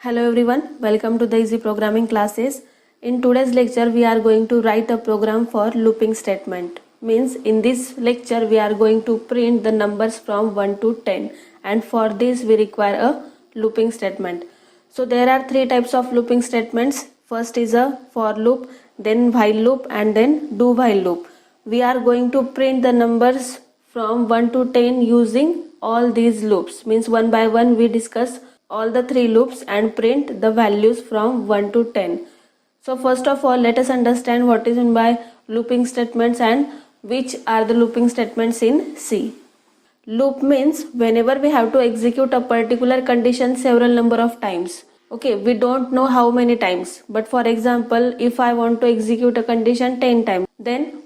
Hello everyone, welcome to the Easy Programming classes. In today's lecture, we are going to write a program for looping statement. Means in this lecture, we are going to print the numbers from 1 to 10, and for this we require a looping statement. So there are three types of looping statements. First is a for loop, then while loop, and then do while loop. We are going to print the numbers from 1 to 10 using all these loops. Means one by one we discuss all the three loops and print the values from 1 to 10. So first of all, let us understand what is meant by looping statements and which are the looping statements in C. Loop means whenever we have to execute a particular condition several number of times. Okay, we don't know how many times, but for example, if I want to execute a condition 10 times, then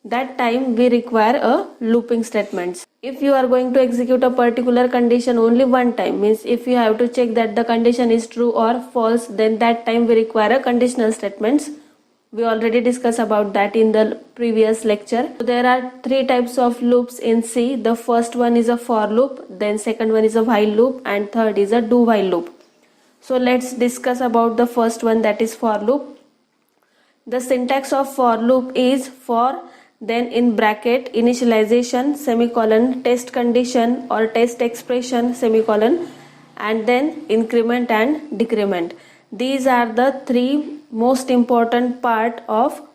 that time we require a looping statements. If you are going to execute a particular condition only one time, means if you have to check that the condition is true or false, then that time we require a conditional statements. We already discussed about that in the previous lecture. So there are three types of loops in C. The first one is a for loop, then second one is a while loop, and third is a do while loop. So let's discuss about the first one, that is for loop. The syntax of for loop is for, then in bracket initialization semicolon test condition or test expression semicolon, and then increment and decrement. These are the three most important part of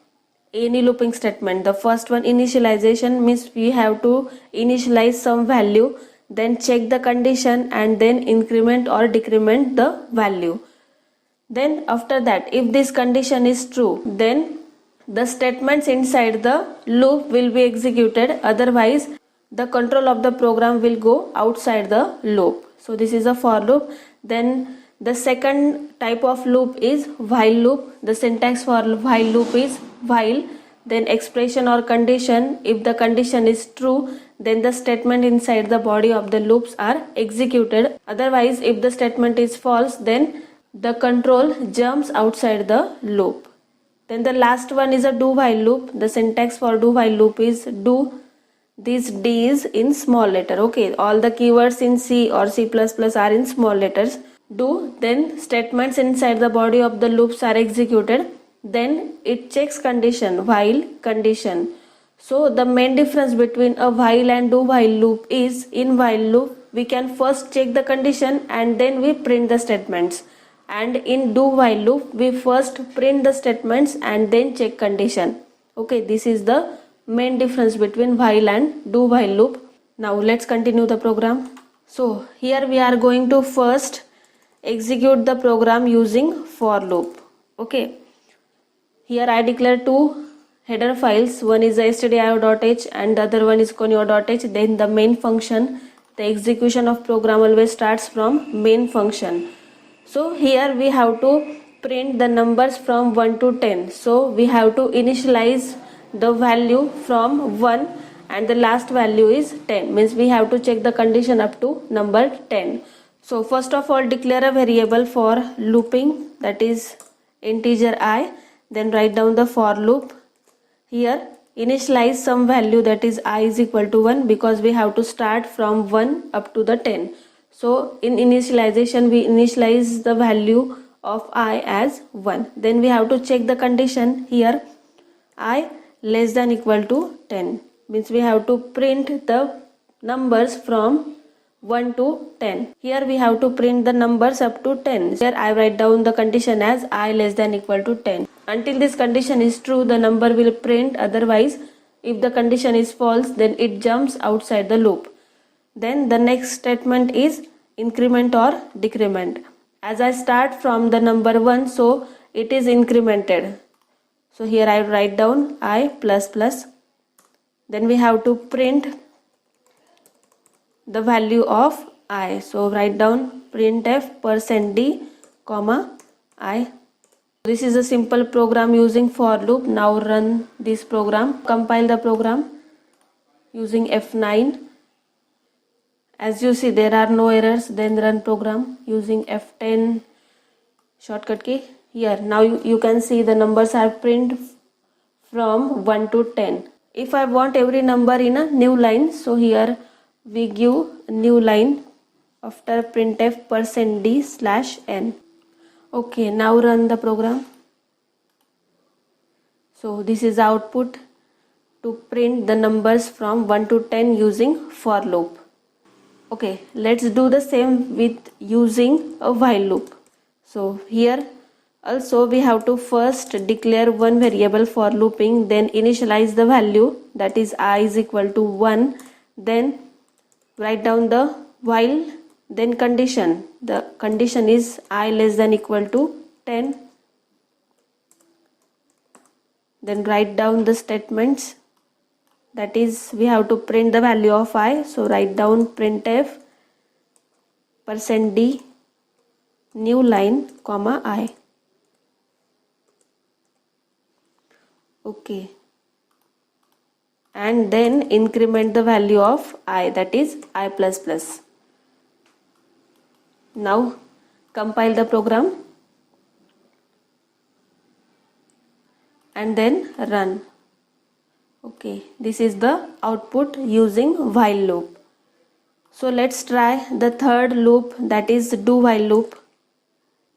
any looping statement. The first one, initialization, means we have to initialize some value, then check the condition, and then increment or decrement the value. Then after that, if this condition is true, then the statements inside the loop will be executed, otherwise the control of the program will go outside the loop. So this is a for loop. Then the second type of loop is while loop. The syntax for while loop is while, then expression or condition. If the condition is true, then the statement inside the body of the loops are executed, otherwise if the statement is false, then the control jumps outside the loop. Then the last one is a do while loop. The syntax for do while loop is do. This D is in small letter. Okay, all the keywords in C or C++ are in small letters. Do, then statements inside the body of the loops are executed. Then it checks condition, while condition. So the main difference between a while and do while loop is, in while loop we can first check the condition and then we print the statements. And in do while loop we first print the statements and then check condition. Okay, this is the main difference between while and do while loop. Now let's continue the program. So here we are going to first execute the program using for loop. Okay, here I declare two header files. One is stdio.h and the other one is conio.h. Then the main function, the execution of program always starts from main function. So here we have to print the numbers from 1 to 10. So we have to initialize the value from 1 and the last value is 10. Means we have to check the condition up to number 10. So first of all, declare a variable for looping, that is integer I. Then write down the for loop. Here initialize some value, that is I is equal to 1, because we have to start from 1 up to the 10. So in initialization we initialize the value of I as 1. Then we have to check the condition. Here I less than equal to 10, means we have to print the numbers from 1 to 10. Here we have to print the numbers up to 10. Here I write down the condition as I less than equal to 10. Until this condition is true, the number will print, otherwise if the condition is false, then it jumps outside the loop. Then the next statement is increment or decrement. As I start from the number 1, so it is incremented. So here I write down I plus plus. Then we have to print the value of I. So write down printf %d, I. This is a simple program using for loop. Now run this program. Compile the program using F9. As you see, there are no errors. Then run program using F10 shortcut key. Here now you can see the numbers are print from 1 to 10. If I want every number in a new line, so here we give a new line after printf %d/n. Okay, now run the program. So this is output to print the numbers from 1 to 10 using for loop. Okay, let's do the same with using a while loop. So here also we have to first declare one variable for looping, then initialize the value, that is I is equal to 1, then write down the while, then condition. The condition is I less than equal to 10. Then write down the statements, that is we have to print the value of I. So write down printf %d new line comma I. Okay, and then increment the value of I, that is I plus plus. Now compile the program and then run. Okay, this is the output using while loop. So let's try the third loop, that is do while loop.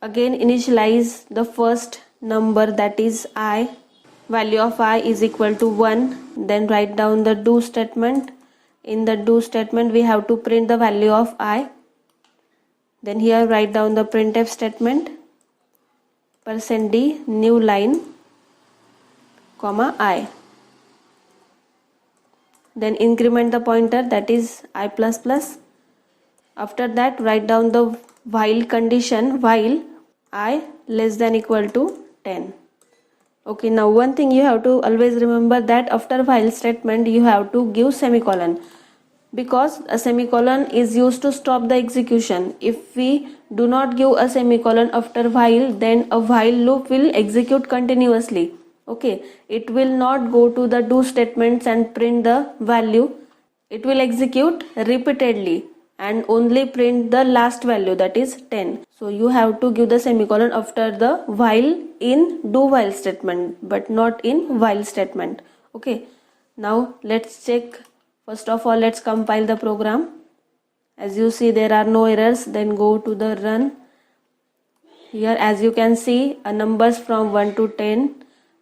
Again initialize the first number, that is I. Value of I is equal to 1. Then write down the do statement. In the do statement we have to print the value of I. Then here write down the printf statement %d new line comma I. Then increment the pointer, that is I plus plus. After that write down the while condition, while I less than equal to 10. Okay, now one thing you have to always remember, that after while statement you have to give semicolon, because a semicolon is used to stop the execution. If we do not give a semicolon after while, then a while loop will execute continuously. Okay, it will not go to the do statements and print the value. It will execute repeatedly and only print the last value, that is 10. So you have to give the semicolon after the while in do while statement, but not in while statement. Okay, now let's check. First of all, let's compile the program. As you see, there are no errors. Then go to the run. Here as you can see, numbers from 1 to 10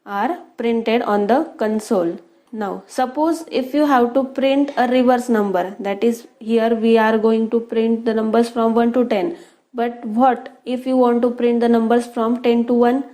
are printed on the console. Now suppose if you have to print a reverse number, that is here we are going to print the numbers from 1 to 10. But what if you want to print the numbers from 10 to 1?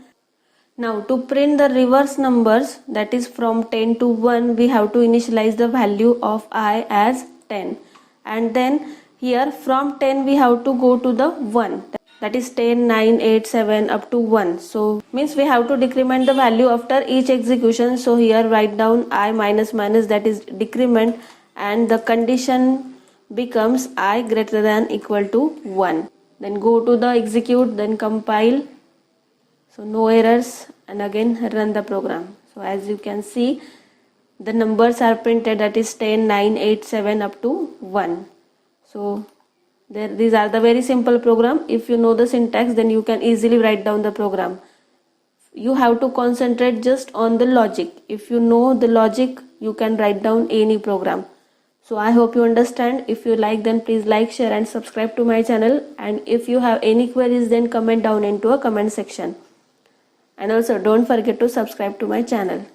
Now to print the reverse numbers, that is from 10 to 1, we have to initialize the value of I as 10. And then here from 10 we have to go to the 1. That is 10, 9, 8, 7 up to 1. So means we have to decrement the value after each execution. So here write down I minus minus, that is decrement, and the condition becomes I greater than equal to 1. Then go to the execute, then compile. So no errors, and again run the program. So as you can see, the numbers are printed, that is 10, 9, 8, 7 up to 1. So these are the very simple program. If you know the syntax, then you can easily write down the program. You have to concentrate just on the logic. If you know the logic, you can write down any program. So I hope you understand. If you like, then please like, share and subscribe to my channel. And if you have any queries, then comment down into a comment section. And also don't forget to subscribe to my channel.